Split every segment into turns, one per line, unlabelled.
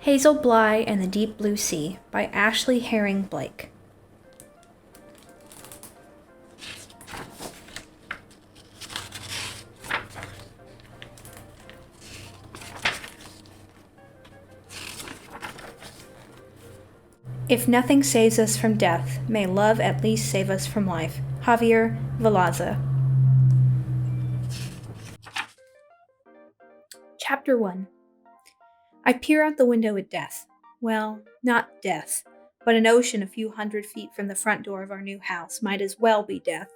Hazel Bly and the Deep Blue Sea by Ashley Herring Blake. If nothing saves us from death, may love at least save us from life. Javier Velaza. Chapter 1. I peer out the window at death. Well, not death, but an ocean a few hundred feet from the front door of our new house might as well be death.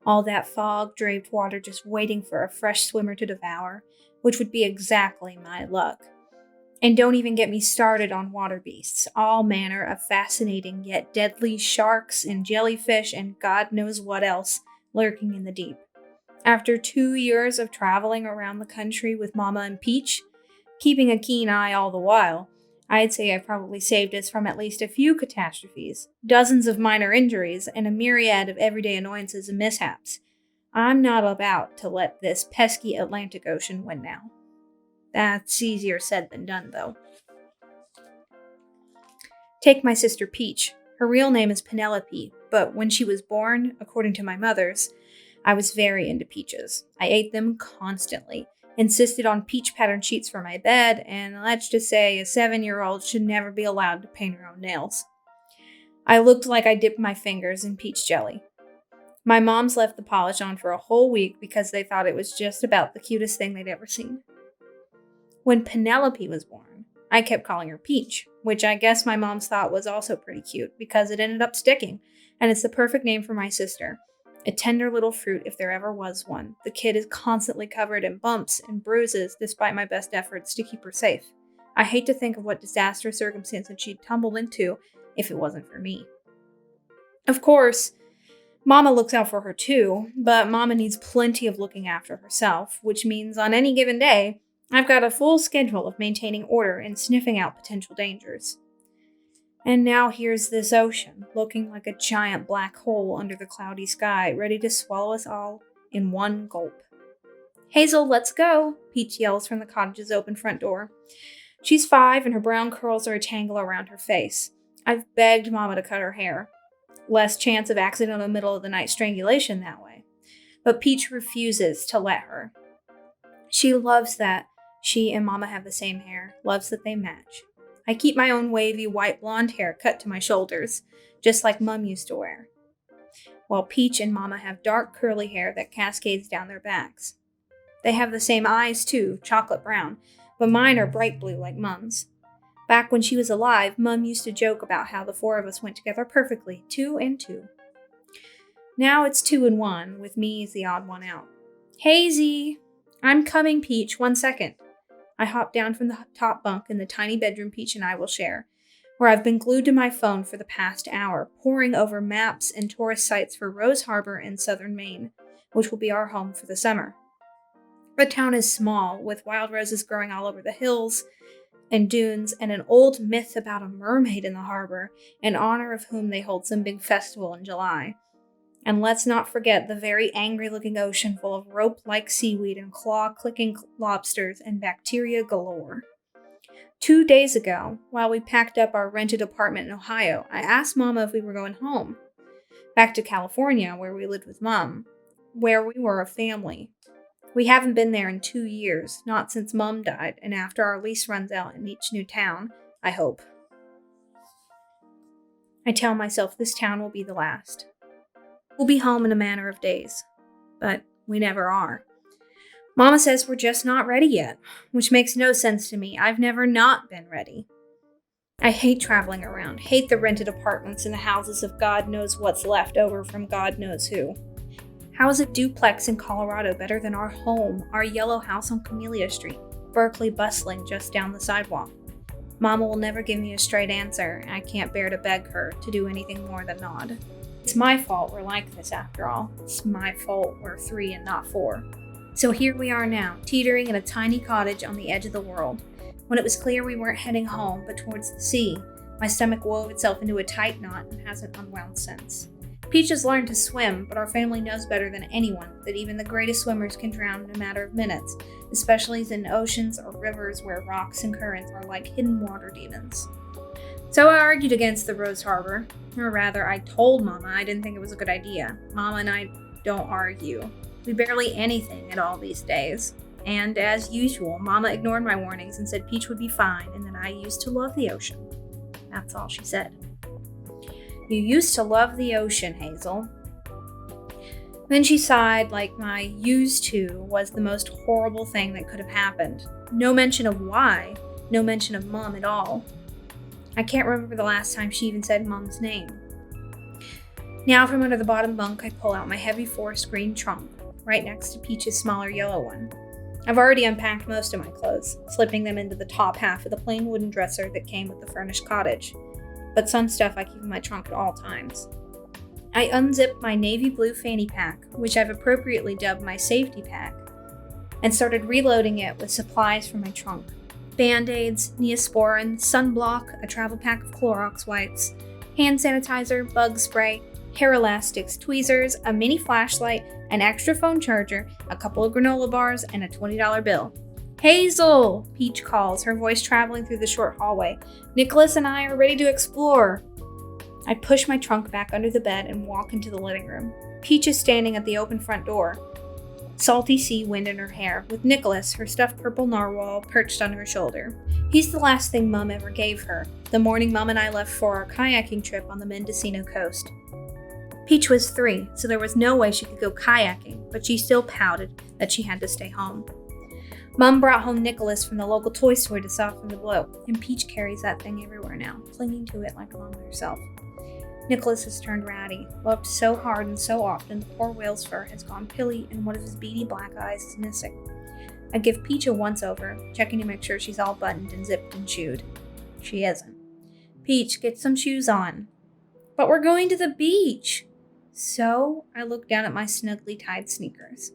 All that fog-draped water just waiting for a fresh swimmer to devour, which would be exactly my luck. And don't even get me started on water beasts, all manner of fascinating yet deadly sharks and jellyfish and God knows what else lurking in the deep. After 2 years of traveling around the country with Mama and Peach, keeping a keen eye all the while, I'd say I've probably saved us from at least a few catastrophes, dozens of minor injuries, and a myriad of everyday annoyances and mishaps. I'm not about to let this pesky Atlantic Ocean win now. That's easier said than done, though. Take my sister Peach. Her real name is Penelope, but when she was born, according to my mother's, I was very into peaches. I ate them constantly, insisted on peach pattern sheets for my bed, and let's just say a 7-year-old should never be allowed to paint her own nails. I looked like I dipped my fingers in peach jelly. My moms left the polish on for a whole week because they thought it was just about the cutest thing they'd ever seen. When Penelope was born, I kept calling her Peach, which I guess my moms thought was also pretty cute because it ended up sticking, and it's the perfect name for my sister. A tender little fruit if there ever was one. The kid is constantly covered in bumps and bruises despite my best efforts to keep her safe. I hate to think of what disastrous circumstances she'd tumbled into if it wasn't for me. Of course, Mama looks out for her too, but Mama needs plenty of looking after herself, which means on any given day, I've got a full schedule of maintaining order and sniffing out potential dangers. And now here's this ocean, looking like a giant black hole under the cloudy sky, ready to swallow us all in one gulp. Hazel, let's go, Peach yells from the cottage's open front door. She's 5 and her brown curls are a tangle around her face. I've begged Mama to cut her hair. Less chance of accidental middle of the night strangulation that way. But Peach refuses to let her. She loves that she and Mama have the same hair, loves that they match. I keep my own wavy white blonde hair cut to my shoulders, just like Mum used to wear. While Peach and Mama have dark curly hair that cascades down their backs. They have the same eyes too, chocolate brown, but mine are bright blue like Mum's. Back when she was alive, Mum used to joke about how the 4 of us went together perfectly, 2 and 2. Now it's 2 and 1, with me as the odd one out. Hazy! I'm coming, Peach, 1 second. I hop down from the top bunk in the tiny bedroom Peach and I will share, where I've been glued to my phone for the past hour, poring over maps and tourist sites for Rose Harbor in southern Maine, which will be our home for the summer. The town is small, with wild roses growing all over the hills and dunes, and an old myth about a mermaid in the harbor, in honor of whom they hold some big festival in July. And let's not forget the very angry-looking ocean full of rope-like seaweed and claw-clicking lobsters and bacteria galore. 2 days ago, while we packed up our rented apartment in Ohio, I asked Mama if we were going home. Back to California, where we lived with Mom, where we were a family. We haven't been there in 2 years, not since Mom died, and after our lease runs out in each new town, I hope. I tell myself this town will be the last. We'll be home in a matter of days, but we never are. Mama says we're just not ready yet, which makes no sense to me. I've never not been ready. I hate traveling around, hate the rented apartments and the houses of God knows what's left over from God knows who. How is a duplex in Colorado better than our home, our yellow house on Camellia Street, Berkeley bustling just down the sidewalk? Mama will never give me a straight answer, and I can't bear to beg her to do anything more than nod. It's my fault we're like this after all. It's my fault we're 3 and not 4. So here we are now, teetering in a tiny cottage on the edge of the world. When it was clear we weren't heading home, but towards the sea, my stomach wove itself into a tight knot and hasn't unwound since. Peach has learned to swim, but our family knows better than anyone that even the greatest swimmers can drown in a matter of minutes, especially in oceans or rivers where rocks and currents are like hidden water demons. So I argued against the Rose Harbor, or rather, I told Mama I didn't think it was a good idea. Mama and I don't argue. We barely anything at all these days. And as usual, Mama ignored my warnings and said Peach would be fine and that I used to love the ocean. That's all she said. You used to love the ocean, Hazel. Then she sighed like my used to was the most horrible thing that could have happened. No mention of why, no mention of Mom at all. I can't remember the last time she even said Mom's name. Now from under the bottom bunk, I pull out my heavy forest green trunk, right next to Peach's smaller yellow one. I've already unpacked most of my clothes, slipping them into the top half of the plain wooden dresser that came with the furnished cottage. But some stuff I keep in my trunk at all times. I unzipped my navy blue fanny pack, which I've appropriately dubbed my safety pack, and started reloading it with supplies from my trunk. Band-aids, Neosporin, sunblock, a travel pack of Clorox wipes, hand sanitizer, bug spray, hair elastics, tweezers, a mini flashlight, an extra phone charger, a couple of granola bars, and a $20 bill. Hazel! Peach calls, her voice traveling through the short hallway. Nicholas and I are ready to explore. I push my trunk back under the bed and walk into the living room. Peach is standing at the open front door, salty sea wind in her hair, with Nicholas, her stuffed purple narwhal, perched on her shoulder. He's the last thing Mum ever gave her, the morning Mum and I left for our kayaking trip on the Mendocino coast. Peach was 3, so there was no way she could go kayaking, but she still pouted that she had to stay home. Mum brought home Nicholas from the local toy store to soften the blow, and Peach carries that thing everywhere now, clinging to it like Mom herself. Nicholas has turned ratty, loved so hard and so often, the poor whale's fur has gone pilly and one of his beady black eyes is missing. I give Peach a once-over, checking to make sure she's all buttoned and zipped and shoed. She isn't. Peach, get some shoes on. But we're going to the beach! So, I look down at my snugly tied sneakers.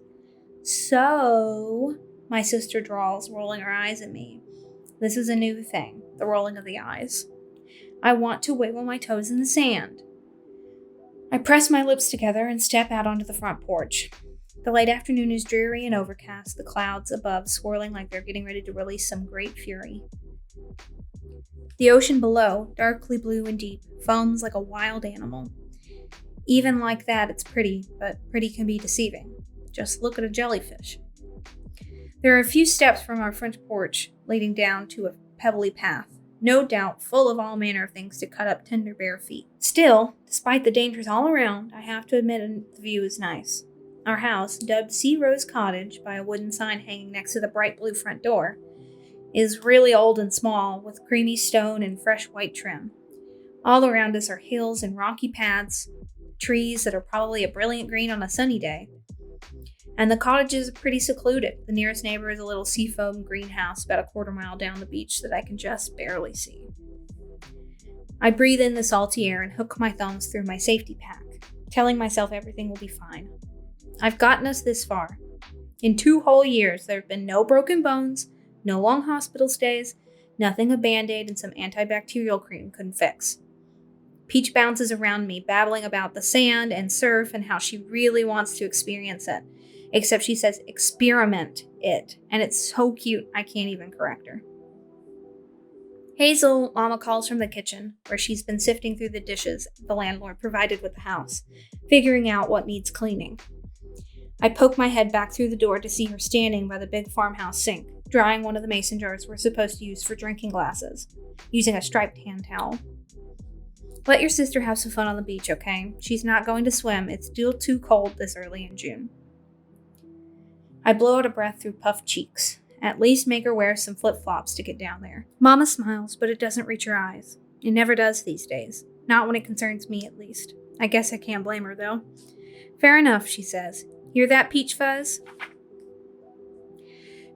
So, my sister drawls, rolling her eyes at me. This is a new thing, the rolling of the eyes. I want to wiggle my toes in the sand. I press my lips together and step out onto the front porch. The late afternoon is dreary and overcast, the clouds above swirling like they're getting ready to release some great fury. The ocean below, darkly blue and deep, foams like a wild animal. Even like that, it's pretty, but pretty can be deceiving. Just look at a jellyfish. There are a few steps from our front porch leading down to a pebbly path, no doubt full of all manner of things to cut up tender bare feet. Still, despite the dangers all around, I have to admit the view is nice. Our house, dubbed Sea Rose Cottage by a wooden sign hanging next to the bright blue front door, is really old and small, with creamy stone and fresh white trim. All around us are hills and rocky paths, trees that are probably a brilliant green on a sunny day. And the cottage is pretty secluded. The nearest neighbor is a little seafoam greenhouse about a quarter-mile down the beach that I can just barely see. I breathe in the salty air and hook my thumbs through my safety pack, telling myself everything will be fine. I've gotten us this far. In 2 whole years, there have been no broken bones, no long hospital stays, nothing a Band-Aid and some antibacterial cream couldn't fix. Peach bounces around me, babbling about the sand and surf and how she really wants to experience it. Except she says experiment it, and it's so cute I can't even correct her. Hazel, Mama calls from the kitchen, where she's been sifting through the dishes the landlord provided with the house, figuring out what needs cleaning. I poke my head back through the door to see her standing by the big farmhouse sink, drying one of the mason jars we're supposed to use for drinking glasses, using a striped hand towel. Let your sister have some fun on the beach, okay? She's not going to swim. It's still too cold this early in June. I blow out a breath through puffed cheeks. At least make her wear some flip-flops to get down there. Mama smiles, but it doesn't reach her eyes. It never does these days. Not when it concerns me, at least. I guess I can't blame her, though. Fair enough, she says. Hear that, Peach Fuzz?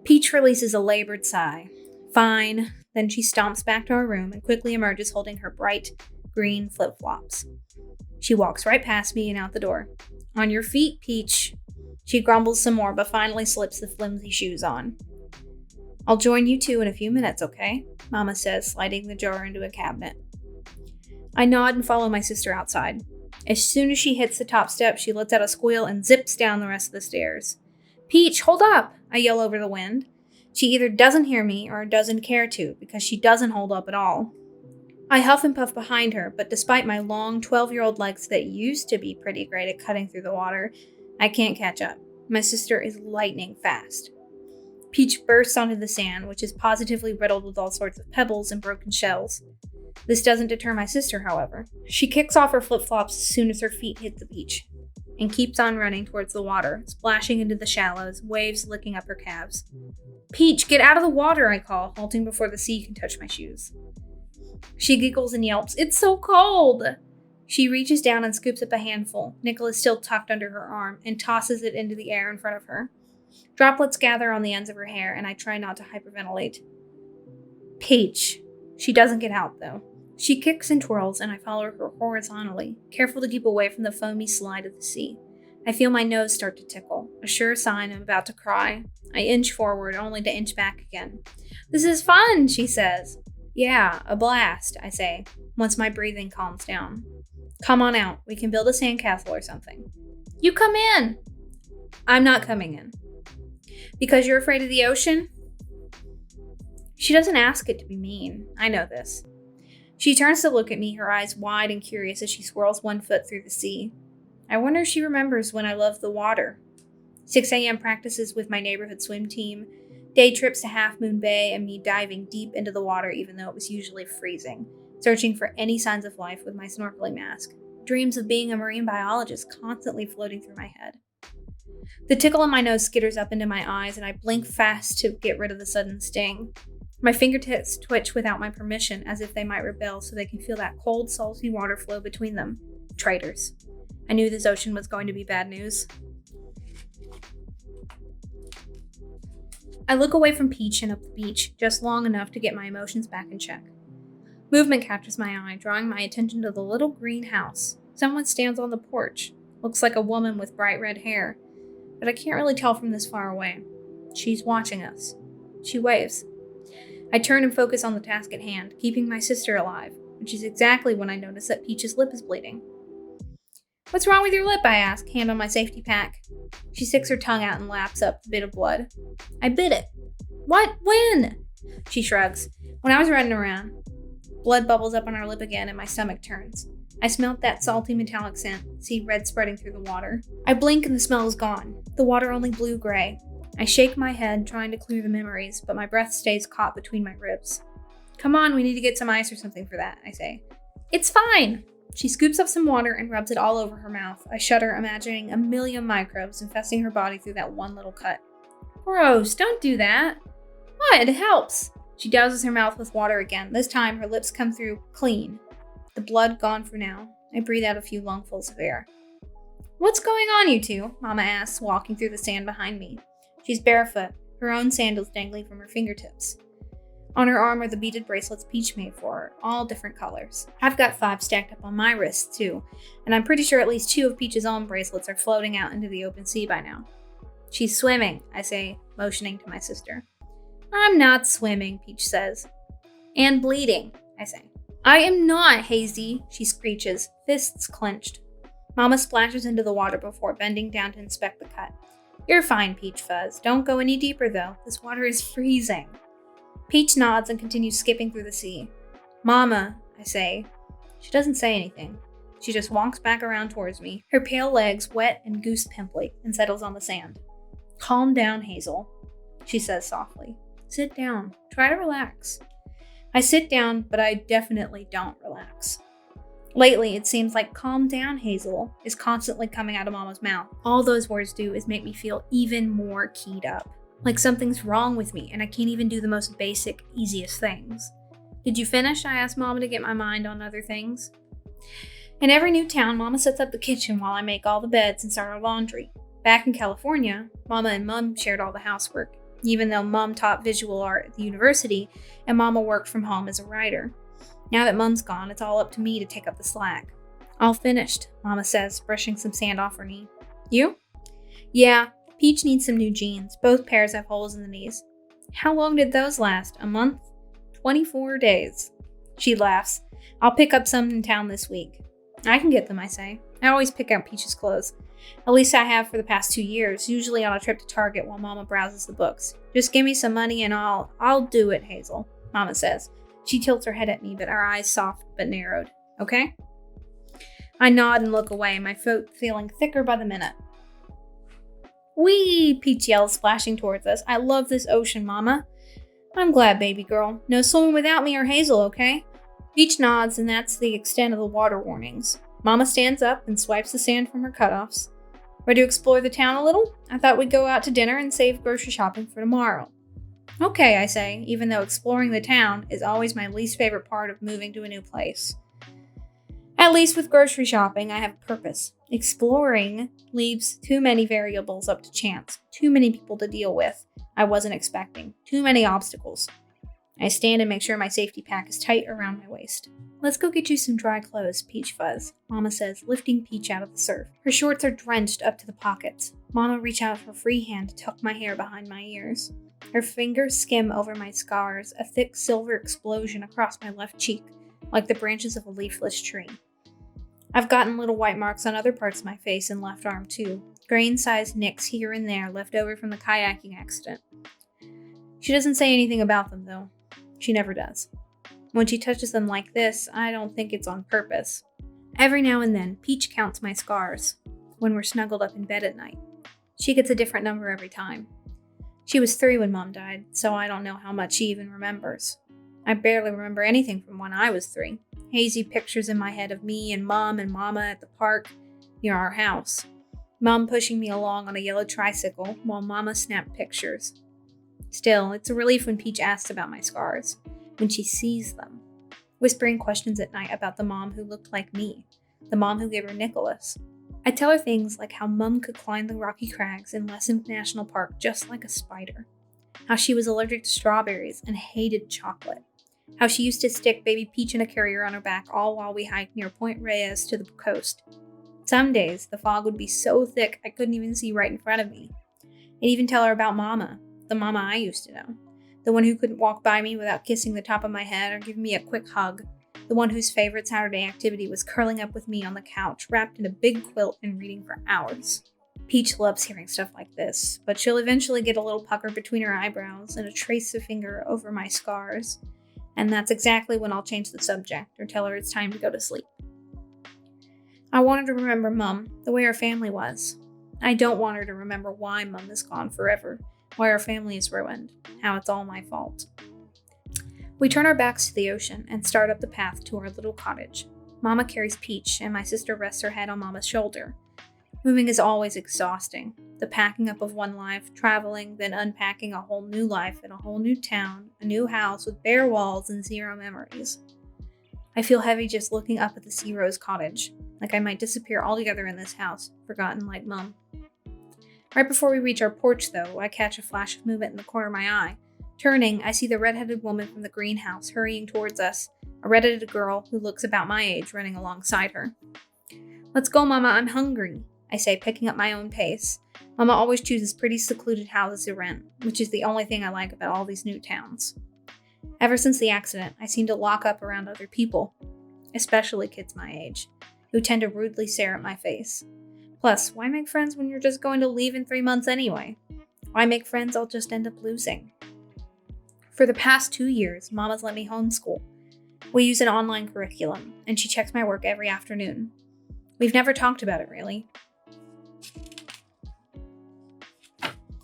Peach releases a labored sigh. Fine. Then she stomps back to her room and quickly emerges holding her bright green flip-flops. She walks right past me and out the door. On your feet, Peach. She grumbles some more, but finally slips the flimsy shoes on. I'll join you two in a few minutes, okay? Mama says, sliding the jar into a cabinet. I nod and follow my sister outside. As soon as she hits the top step, she lets out a squeal and zips down the rest of the stairs. Peach, hold up! I yell over the wind. She either doesn't hear me or doesn't care to, because she doesn't hold up at all. I huff and puff behind her, but despite my long 12-year-old legs that used to be pretty great at cutting through the water, I can't catch up. My sister is lightning fast. Peach bursts onto the sand, which is positively riddled with all sorts of pebbles and broken shells. This doesn't deter my sister, however. She kicks off her flip-flops as soon as her feet hit the beach, and keeps on running towards the water, splashing into the shallows, waves licking up her calves. Peach, get out of the water, I call, halting before the sea can touch my shoes. She giggles and yelps, it's so cold! She reaches down and scoops up a handful, Nicholas still tucked under her arm, and tosses it into the air in front of her. Droplets gather on the ends of her hair, and I try not to hyperventilate. Peach. She doesn't get out, though. She kicks and twirls, and I follow her horizontally, careful to keep away from the foamy slide of the sea. I feel my nose start to tickle, a sure sign I'm about to cry. I inch forward, only to inch back again. This is fun, she says. Yeah, a blast, I say, once my breathing calms down. Come on out. We can build a sandcastle or something. You come in. I'm not coming in. Because you're afraid of the ocean? She doesn't ask it to be mean. I know this. She turns to look at me, her eyes wide and curious as she swirls one foot through the sea. I wonder if she remembers when I loved the water. 6 a.m. practices with my neighborhood swim team, day trips to Half Moon Bay, and me diving deep into the water even though it was usually freezing, searching for any signs of life with my snorkeling mask. Dreams of being a marine biologist constantly floating through my head. The tickle in my nose skitters up into my eyes, and I blink fast to get rid of the sudden sting. My fingertips twitch without my permission, as if they might rebel so they can feel that cold, salty water flow between them. Traitors. I knew this ocean was going to be bad news. I look away from Peach and up the beach, just long enough to get my emotions back in check. Movement catches my eye, drawing my attention to the little green house. Someone stands on the porch. Looks like a woman with bright red hair, but I can't really tell from this far away. She's watching us. She waves. I turn and focus on the task at hand, keeping my sister alive, which is exactly when I notice that Peach's lip is bleeding. What's wrong with your lip? I ask, hand on my safety pack. She sticks her tongue out and laps up the bit of blood. I bit it. What? When? She shrugs. When I was running around. Blood bubbles up on her lip again and my stomach turns. I smelt that salty metallic scent, see red spreading through the water. I blink and the smell is gone. The water only blue-gray. I shake my head, trying to clear the memories, but my breath stays caught between my ribs. Come on, we need to get some ice or something for that, I say. It's fine! She scoops up some water and rubs it all over her mouth. I shudder, imagining a million microbes infesting her body through that one little cut. Gross, don't do that. What? It helps. She douses her mouth with water again. This time, her lips come through clean. The blood gone for now. I breathe out a few lungfuls of air. What's going on, you two? Mama asks, walking through the sand behind me. She's barefoot, her own sandals dangling from her fingertips. On her arm are the beaded bracelets Peach made for her, all different colors. I've got 5 stacked up on my wrists, too, and I'm pretty sure at least 2 of Peach's own bracelets are floating out into the open sea by now. She's swimming, I say, motioning to my sister. I'm not swimming, Peach says. And bleeding, I say. I am not, Hazy, she screeches, fists clenched. Mama splashes into the water before bending down to inspect the cut. You're fine, Peach Fuzz. Don't go any deeper, though. This water is freezing. Peach nods and continues skipping through the sea. Mama, I say. She doesn't say anything. She just walks back around towards me, her pale legs wet and goose pimply, and settles on the sand. Calm down, Hazel, she says softly. Sit down. Try to relax. I sit down, but I definitely don't relax. Lately, it seems like calm down, Hazel is constantly coming out of Mama's mouth. All those words do is make me feel even more keyed up. Like something's wrong with me and I can't even do the most basic, easiest things. Did you finish? I asked Mama to get my mind on other things. In every new town, Mama sets up the kitchen while I make all the beds and start our laundry. Back in California, Mama and Mom shared all the housework, even though Mom taught visual art at the university and Mama worked from home as a writer. Now that Mom's gone, it's all up to me to take up the slack. All finished, Mama says, brushing some sand off her knee. You? Yeah, Peach needs some new jeans. Both pairs have holes in the knees. How long did those last? A month? 24 days. She laughs. I'll pick up some in town this week. I can get them, I say. I always pick out Peach's clothes. At least I have for the past 2 years, usually on a trip to Target while Mama browses the books. Just give me some money and I'll do it, Hazel, Mama says. She tilts her head at me, but her eyes soft but narrowed. Okay? I nod and look away, my throat feeling thicker by the minute. Whee! Peach yells, splashing towards us. I love this ocean, Mama. I'm glad, baby girl. No swimming without me or Hazel, okay? Peach nods, and that's the extent of the water warnings. Mama stands up and swipes the sand from her cutoffs. Ready to explore the town a little? I thought we'd go out to dinner and save grocery shopping for tomorrow. Okay, I say, even though exploring the town is always my least favorite part of moving to a new place. At least with grocery shopping, I have a purpose. Exploring leaves too many variables up to chance, too many people to deal with I wasn't expecting, too many obstacles. I stand and make sure my safety pack is tight around my waist. Let's go get you some dry clothes, Peach fuzz, Mama says, lifting Peach out of the surf. Her shorts are drenched up to the pockets. Mama reaches out her free hand to tuck my hair behind my ears. Her fingers skim over my scars, a thick silver explosion across my left cheek, like the branches of a leafless tree. I've gotten little white marks on other parts of my face and left arm too, grain-sized nicks here and there left over from the kayaking accident. She doesn't say anything about them, though. She never does. When she touches them like this, I don't think it's on purpose. Every now and then, Peach counts my scars when we're snuggled up in bed at night. She gets a different number every time. She was 3 when Mom died, so I don't know how much she even remembers. I barely remember anything from when I was 3. Hazy pictures in my head of me and Mom and Mama at the park near our house. Mom pushing me along on a yellow tricycle while Mama snapped pictures. Still, it's a relief when Peach asks about my scars, when she sees them, whispering questions at night about the mom who looked like me, the mom who gave her Nicholas. I tell her things like how Mum could climb the rocky crags in Lesson National Park just like a spider, how she was allergic to strawberries and hated chocolate, how she used to stick baby Peach in a carrier on her back all while we hiked near Point Reyes to the coast. Some days, the fog would be so thick I couldn't even see right in front of me. I'd even tell her about Mama, the Mama I used to know, the one who couldn't walk by me without kissing the top of my head or giving me a quick hug, the one whose favorite Saturday activity was curling up with me on the couch, wrapped in a big quilt and reading for hours. Peach loves hearing stuff like this, but she'll eventually get a little pucker between her eyebrows and a trace of finger over my scars, and that's exactly when I'll change the subject or tell her it's time to go to sleep. I want her to remember Mum, the way our family was. I don't want her to remember why Mum is gone forever, why our family is ruined, how it's all my fault. We turn our backs to the ocean and start up the path to our little cottage. Mama carries Peach, and my sister rests her head on Mama's shoulder. Moving is always exhausting. The packing up of one life, traveling, then unpacking a whole new life in a whole new town, a new house with bare walls and 0 memories. I feel heavy just looking up at the Sea Rose cottage, like I might disappear altogether in this house, forgotten like Mum. Right before we reach our porch, though, I catch a flash of movement in the corner of my eye. Turning, I see the red-headed woman from the greenhouse hurrying towards us, a red-headed girl who looks about my age running alongside her. Let's go, Mama, I'm hungry, I say, picking up my own pace. Mama always chooses pretty secluded houses to rent, which is the only thing I like about all these new towns. Ever since the accident, I seem to lock up around other people, especially kids my age, who tend to rudely stare at my face. Plus, why make friends when you're just going to leave in 3 months anyway? Why make friends I'll just end up losing? For the past 2 years, Mama's let me homeschool. We use an online curriculum, and she checks my work every afternoon. We've never talked about it, really.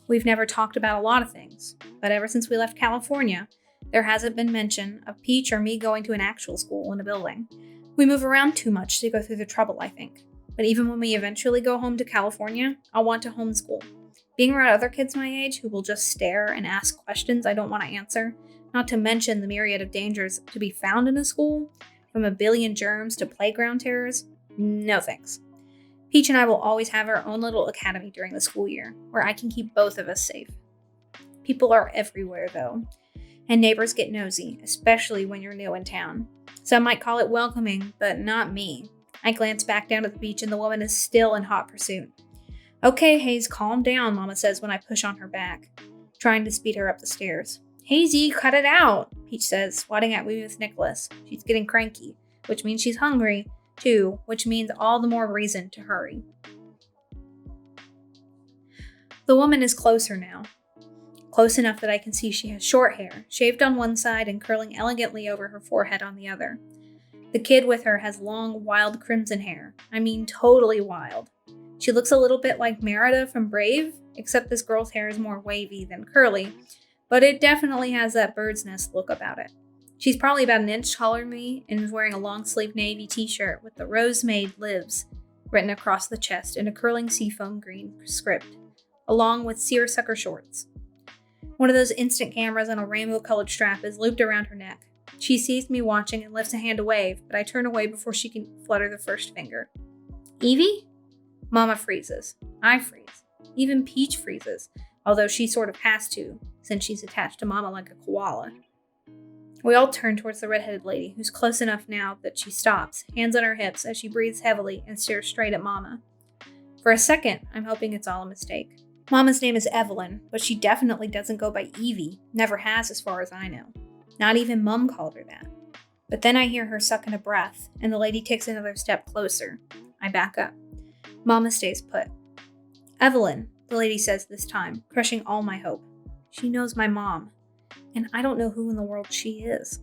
We've never talked about a lot of things, but ever since we left California, there hasn't been mention of Peach or me going to an actual school in a building. We move around too much to go through the trouble, I think. But even when we eventually go home to California, I'll want to homeschool. Being around other kids my age who will just stare and ask questions I don't want to answer, not to mention the myriad of dangers to be found in a school, from a billion germs to playground terrors, no thanks. Peach and I will always have our own little academy during the school year, where I can keep both of us safe. People are everywhere, though, and neighbors get nosy, especially when you're new in town. Some might call it welcoming, but not me. I glance back down at the beach and the woman is still in hot pursuit. Okay, Haze, calm down, Mama says when I push on her back, trying to speed her up the stairs. Hazy, cut it out, Peach says, swatting at me with Nicholas. She's getting cranky, which means she's hungry, too, which means all the more reason to hurry. The woman is closer now. Close enough that I can see she has short hair, shaved on one side and curling elegantly over her forehead on the other. The kid with her has long, wild crimson hair. I mean, totally wild. She looks a little bit like Merida from Brave, except this girl's hair is more wavy than curly, but it definitely has that bird's nest look about it. She's probably about an inch taller than me and is wearing a long-sleeved navy t-shirt with "The Rose Maid Lives" written across the chest in a curling seafoam green script, along with seersucker shorts. One of those instant cameras on a rainbow-colored strap is looped around her neck. She sees me watching and lifts a hand to wave, but I turn away before she can flutter the first finger. "Evie?" Mama freezes. I freeze. Even Peach freezes, although she sort of has to, since she's attached to Mama like a koala. We all turn towards the redheaded lady, who's close enough now that she stops, hands on her hips as she breathes heavily and stares straight at Mama. For a second, I'm hoping it's all a mistake. Mama's name is Evelyn, but she definitely doesn't go by Evie, never has as far as I know. Not even Mum called her that. But then I hear her suck in a breath, and the lady takes another step closer. I back up. Mama stays put. "Evelyn," the lady says this time, crushing all my hope. She knows my mom, and I don't know who in the world she is.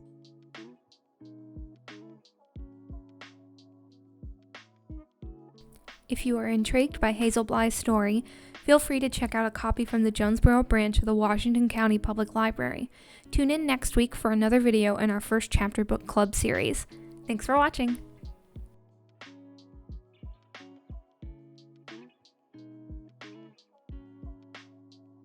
If you are intrigued by Hazel Bly's story, feel free to check out a copy from the Jonesboro branch of the Washington County Public Library. Tune in next week for another video in our first chapter book club series. Thanks for watching!